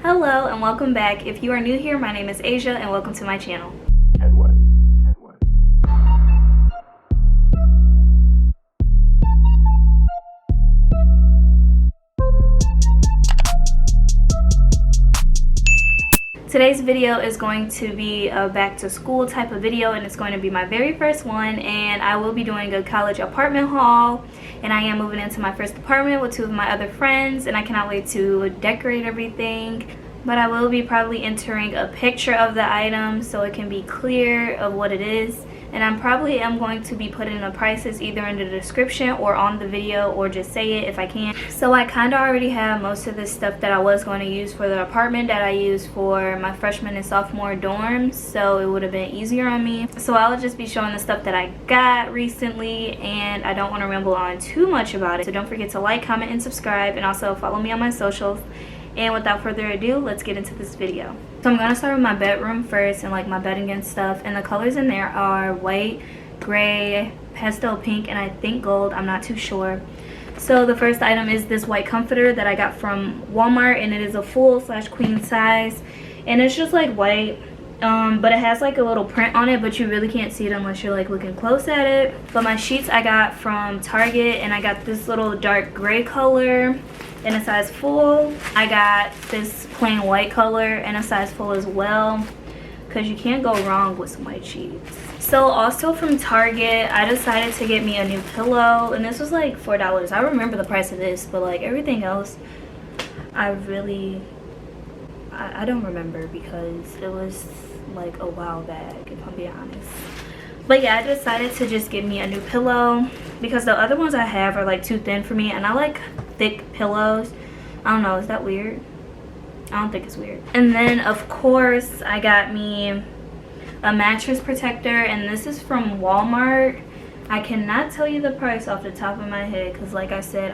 Hello and welcome back. If you are new here, my name is Asia and welcome to my channel. Today's video is going to be a back to school type of video, and it's going to be my very first one, and I will be doing a college apartment haul, and I am moving into my first apartment with two of my other friends, and I cannot wait to decorate everything. But I will be probably entering a picture of the item so it can be clear of what it is, and I probably am going to be putting the prices either in the description or on the video, or just say it if I can. So I kind of already have most of the stuff that I was going to use for the apartment that I used for my freshman and sophomore dorms, so it would have been easier on me. So I'll just be showing the stuff that I got recently, and I don't want to ramble on too much about it. So don't forget to like, comment, and subscribe, and also follow me on my socials. And without further ado, let's get into this video. So I'm gonna start with my bedroom first, and like my bedding and stuff, and the colors in there are white, gray, pastel pink, and I think gold. I'm not too sure. So the first item is this white comforter that I got from Walmart, and it is a full/queen size, and it's just like white, but it has like a little print on it, but you really can't see it unless you're like looking close at it. But my sheets I got from Target, and I got this little dark gray color in a size full. I got this plain white color in a size full as well, because you can't go wrong with some white sheets. So also from Target, I decided to get me a new pillow, and this was like $4. I remember the price of this, but like everything else I don't remember, because it was like a while back, if I'm being honest. But yeah, I decided to just get me a new pillow because the other ones I have are like too thin for me, and I like thick pillows. I don't know, is that weird? I don't think it's weird. And then of course I got me a mattress protector, and this is from Walmart. I cannot tell you the price off the top of my head because like I said,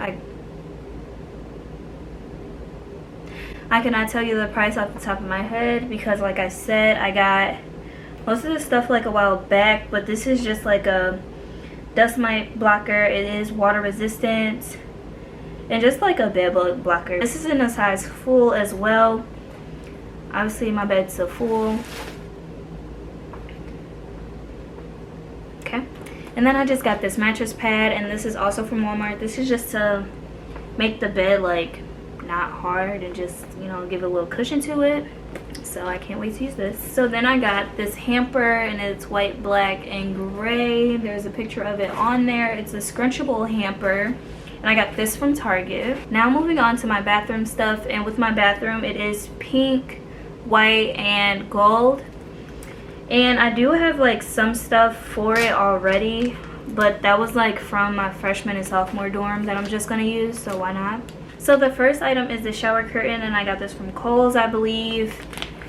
I cannot tell you the price off the top of my head because like I said, I got most of this stuff like a while back, but this is just like a dust mite blocker. It is water resistant and just like a bed bug blocker. This is in a size full as well. Obviously my bed's a full. Okay, and then I just got this mattress pad, and this is also from Walmart. This is just to make the bed like not hard and just, you know, give a little cushion to it. So I can't wait to use this. So then I got this hamper, and it's white, black, and gray. There's a picture of it on there. It's a scrunchable hamper, and I got this from Target. Now moving on to my bathroom stuff, and with my bathroom it is pink, white, and gold. And I do have like some stuff for it already, but that was like from my freshman and sophomore dorm that I'm just gonna use, so why not? So the first item is the shower curtain, and I got this from Kohl's, I believe.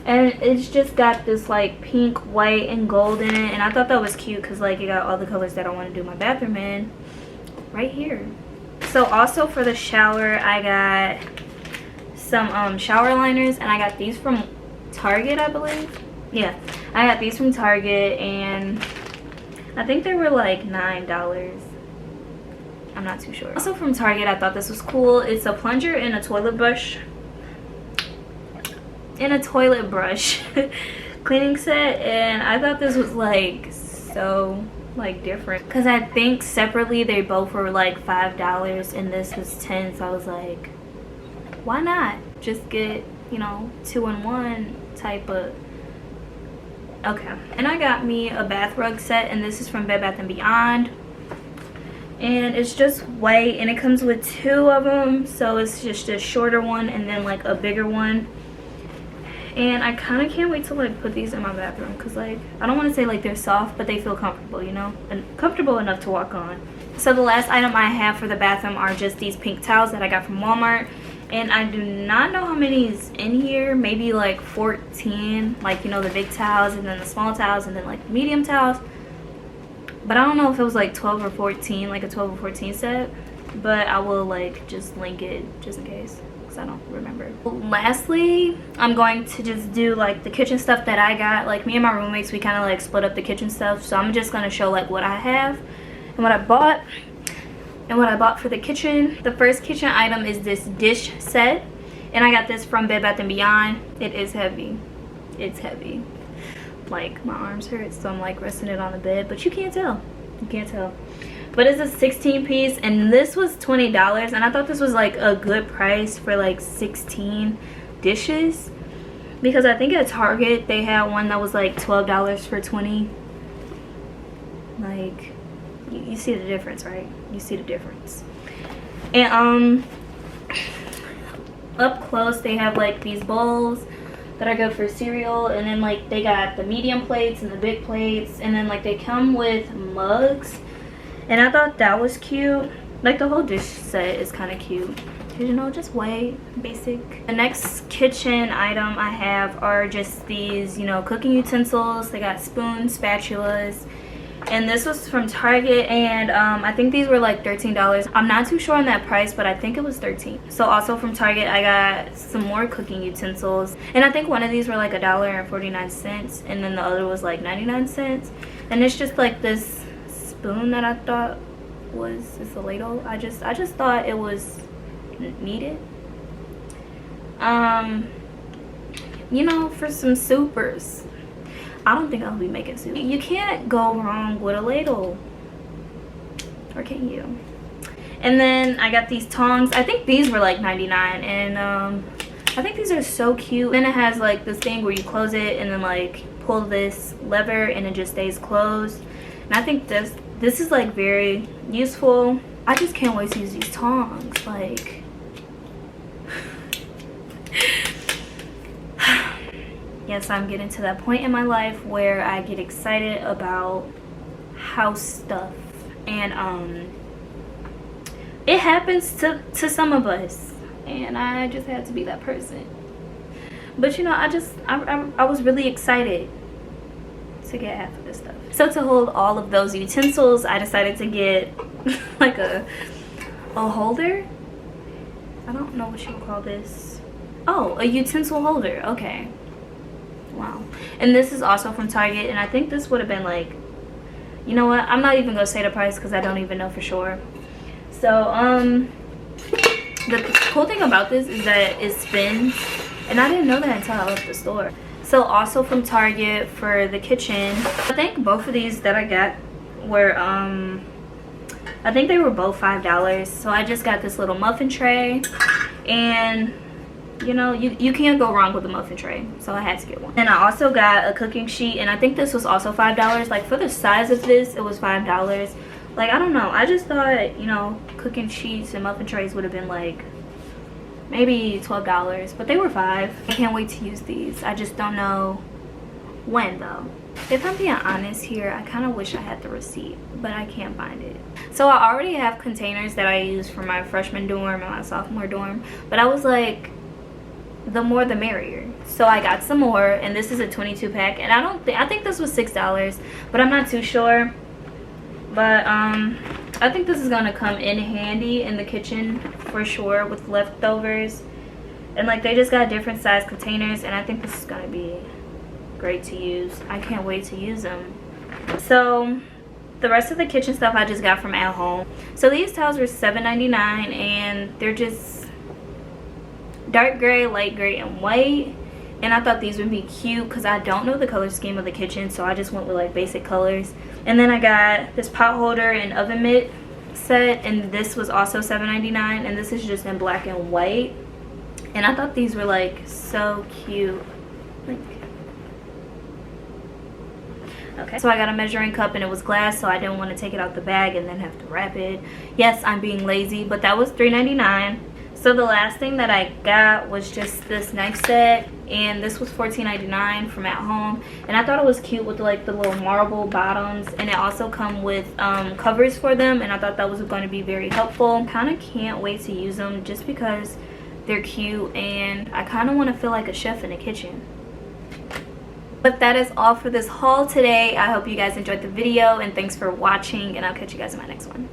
And it's just got this like pink, white, and gold in it, and I thought that was cute because like it got all the colors that I want to do my bathroom in right here. So also for the shower, I got some shower liners, and I got these from Target, I believe. Yeah, I got these from Target, and I think they were like $9. I'm not too sure. Also from Target, I thought this was cool. It's a plunger and a toilet brush. Cleaning set, and I thought this was like so like different because I think separately they both were like $5 and this was $10, so I was like, why not just get, you know, 2-in-1 type of. Okay, and I got me a bath rug set, and this is from Bed Bath & Beyond, and it's just white, and it comes with 2 of them, so it's just a shorter one and then like a bigger one. And I kind of can't wait to like put these in my bathroom because like I don't want to say like they're soft, but they feel comfortable, you know, and comfortable enough to walk on. So the last item I have for the bathroom are just these pink towels that I got from Walmart, and I do not know how many is in here. Maybe like 14, like, you know, the big towels, and then the small towels, and then like medium towels. But I don't know if it was like 12 or 14, like a 12 or 14 set, but I will like just link it just in case. I don't remember. Lastly, I'm going to just do like the kitchen stuff that I got. Like me and my roommates, we kind of like split up the kitchen stuff, so I'm just going to show like what I have and what I bought. and what I bought for the kitchen. The first kitchen item is this dish set, And I got this from Bed Bath & Beyond. It is heavy. It's heavy. Like, my arms hurt, so I'm like resting it on the bed, but you can't tell. You can't tell. But it's a 16 piece, and this was $20, and I thought this was like a good price for like 16 dishes, because I think at Target they had one that was like $12 for 20. Like, you see the difference, right? You see the difference. And up close they have like these bowls that are good for cereal, and then like they got the medium plates and the big plates, and then like they come with mugs, and I thought that was cute. Like, the whole dish set is kind of cute, because, you know, just way basic. The next kitchen item I have are just these, you know, cooking utensils. They got spoons, spatulas, and this was from Target, and I think these were like $13. I'm not too sure on that price, but I think it was $13. So also from Target I got some more cooking utensils, and I think one of these were like $1.49, and then the other was like 99 cents. And it's just like this spoon that I thought was, it's a ladle. I just thought it was needed, you know, for some soupers. I don't think I'll be making soup. You can't go wrong with a ladle, or can you? And then I got these tongs. I think these were like 99, and I think these are so cute. Then it has like this thing where you close it and then like pull this lever and it just stays closed. And I think this is like very useful. I just can't wait to use these tongs. Like, yes, I'm getting to that point in my life where I get excited about house stuff, and it happens to some of us, and I just had to be that person. But you know, I was really excited to get half of this stuff. So to hold all of those utensils, I decided to get like a holder. I don't know what you would call this. Oh, a utensil holder. Okay. Wow. And this is also from Target, and I think this would have been like, you know what, I'm not even gonna say the price because I don't even know for sure. So the cool thing about this is that it spins, and I didn't know that until I left the store. So also from Target for the kitchen, I think both of these that I got were I think they were both $5. So I just got this little muffin tray, and you know, you can't go wrong with a muffin tray, so I had to get one. And I also got a cooking sheet, and I think this was also $5. Like, for the size of this, it was $5. Like, I don't know, I just thought, you know, cooking sheets and muffin trays would have been like maybe $12, but they were $5. I can't wait to use these. I just don't know when though. If I'm being honest here, I kind of wish I had the receipt, but I can't find it. So I already have containers that I use for my freshman dorm and my sophomore dorm, but I was like, the more the merrier. So I got some more, and this is a 22 pack, and I think this was $6, but I'm not too sure. But I think this is gonna come in handy in the kitchen for sure with leftovers. And like, they just got different size containers, and I think this is gonna be great to use. I can't wait to use them. So the rest of the kitchen stuff I just got from At Home. So these towels were $7.99, and they're just dark gray, light gray, and white. And I thought these would be cute because I don't know the color scheme of the kitchen, so I just went with like basic colors. And then I got this pot holder and oven mitt set, and this was also $7.99, and this is just in black and white. And I thought these were like so cute. Like, okay, so I got a measuring cup, and it was glass, so I didn't want to take it out the bag and then have to wrap it. Yes, I'm being lazy, but that was $3.99. So the last thing that I got was just this knife set, and this was $14.99 from At Home. And I thought it was cute with like the little marble bottoms, and it also come with covers for them, and I thought that was going to be very helpful. Kind of can't wait to use them just because they're cute, and I kind of want to feel like a chef in the kitchen. But that is all for this haul today. I hope you guys enjoyed the video, and thanks for watching, and I'll catch you guys in my next one.